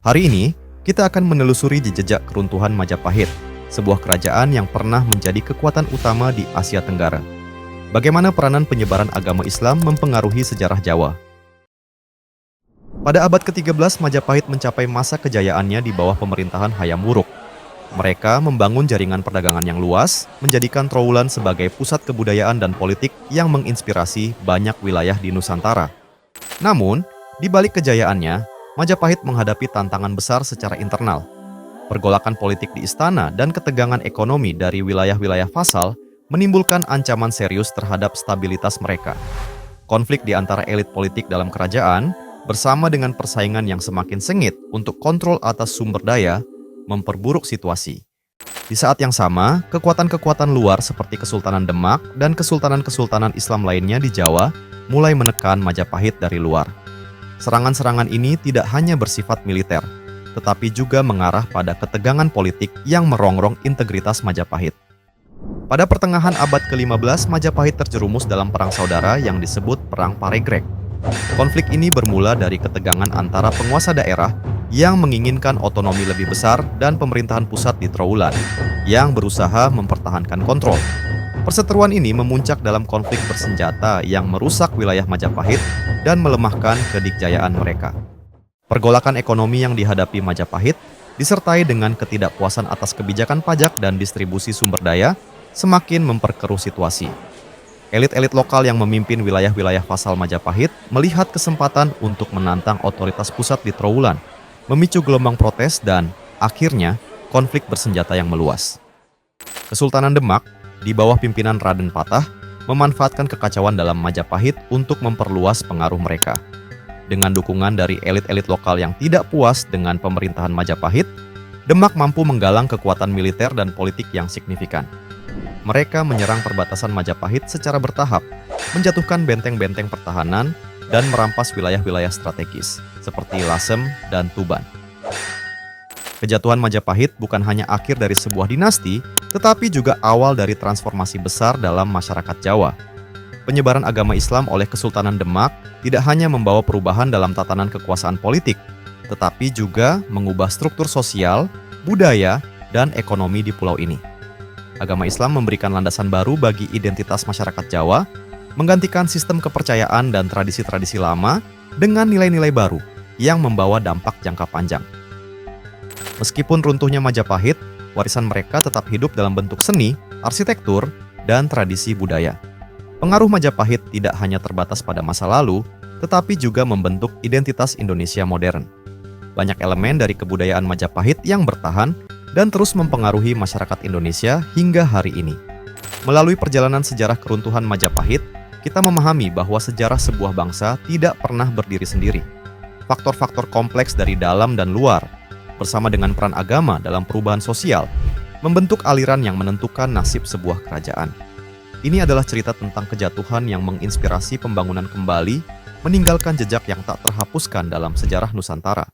Hari ini, kita akan menelusuri jejak keruntuhan Majapahit, sebuah kerajaan yang pernah menjadi kekuatan utama di Asia Tenggara. Bagaimana peranan penyebaran agama Islam mempengaruhi sejarah Jawa? Pada abad ke-13, Majapahit mencapai masa kejayaannya di bawah pemerintahan Hayam Wuruk. Mereka membangun jaringan perdagangan yang luas, menjadikan Trowulan sebagai pusat kebudayaan dan politik yang menginspirasi banyak wilayah di Nusantara. Namun, di balik kejayaannya, Majapahit menghadapi tantangan besar secara internal. Pergolakan politik di istana dan ketegangan ekonomi dari wilayah-wilayah vasal menimbulkan ancaman serius terhadap stabilitas mereka. Konflik di antara elit politik dalam kerajaan, bersama dengan persaingan yang semakin sengit untuk kontrol atas sumber daya, memperburuk situasi. Di saat yang sama, kekuatan-kekuatan luar seperti Kesultanan Demak dan kesultanan-kesultanan Islam lainnya di Jawa mulai menekan Majapahit dari luar. Serangan-serangan ini tidak hanya bersifat militer, tetapi juga mengarah pada ketegangan politik yang merongrong integritas Majapahit. Pada pertengahan abad ke-15, Majapahit terjerumus dalam perang saudara yang disebut Perang Paregreg. Konflik ini bermula dari ketegangan antara penguasa daerah yang menginginkan otonomi lebih besar dan pemerintahan pusat di Trowulan, yang berusaha mempertahankan kontrol. Perseteruan ini memuncak dalam konflik bersenjata yang merusak wilayah Majapahit dan melemahkan kedikjayaan mereka. Pergolakan ekonomi yang dihadapi Majapahit disertai dengan ketidakpuasan atas kebijakan pajak dan distribusi sumber daya semakin memperkeruh situasi. Elit-elit lokal yang memimpin wilayah-wilayah vasal Majapahit melihat kesempatan untuk menantang otoritas pusat di Trowulan, memicu gelombang protes dan, akhirnya, konflik bersenjata yang meluas. Kesultanan Demak, di bawah pimpinan Raden Patah, memanfaatkan kekacauan dalam Majapahit untuk memperluas pengaruh mereka. Dengan dukungan dari elit-elit lokal yang tidak puas dengan pemerintahan Majapahit, Demak mampu menggalang kekuatan militer dan politik yang signifikan. Mereka menyerang perbatasan Majapahit secara bertahap, menjatuhkan benteng-benteng pertahanan, dan merampas wilayah-wilayah strategis, seperti Lasem dan Tuban. Kejatuhan Majapahit bukan hanya akhir dari sebuah dinasti, tetapi juga awal dari transformasi besar dalam masyarakat Jawa. Penyebaran agama Islam oleh Kesultanan Demak tidak hanya membawa perubahan dalam tatanan kekuasaan politik, tetapi juga mengubah struktur sosial, budaya, dan ekonomi di pulau ini. Agama Islam memberikan landasan baru bagi identitas masyarakat Jawa, menggantikan sistem kepercayaan dan tradisi-tradisi lama dengan nilai-nilai baru yang membawa dampak jangka panjang. Meskipun runtuhnya Majapahit, warisan mereka tetap hidup dalam bentuk seni, arsitektur, dan tradisi budaya. Pengaruh Majapahit tidak hanya terbatas pada masa lalu, tetapi juga membentuk identitas Indonesia modern. Banyak elemen dari kebudayaan Majapahit yang bertahan dan terus mempengaruhi masyarakat Indonesia hingga hari ini. Melalui perjalanan sejarah keruntuhan Majapahit, kita memahami bahwa sejarah sebuah bangsa tidak pernah berdiri sendiri. Faktor-faktor kompleks dari dalam dan luar, bersama dengan peran agama dalam perubahan sosial, membentuk aliran yang menentukan nasib sebuah kerajaan. Ini adalah cerita tentang kejatuhan yang menginspirasi pembangunan kembali, meninggalkan jejak yang tak terhapuskan dalam sejarah Nusantara.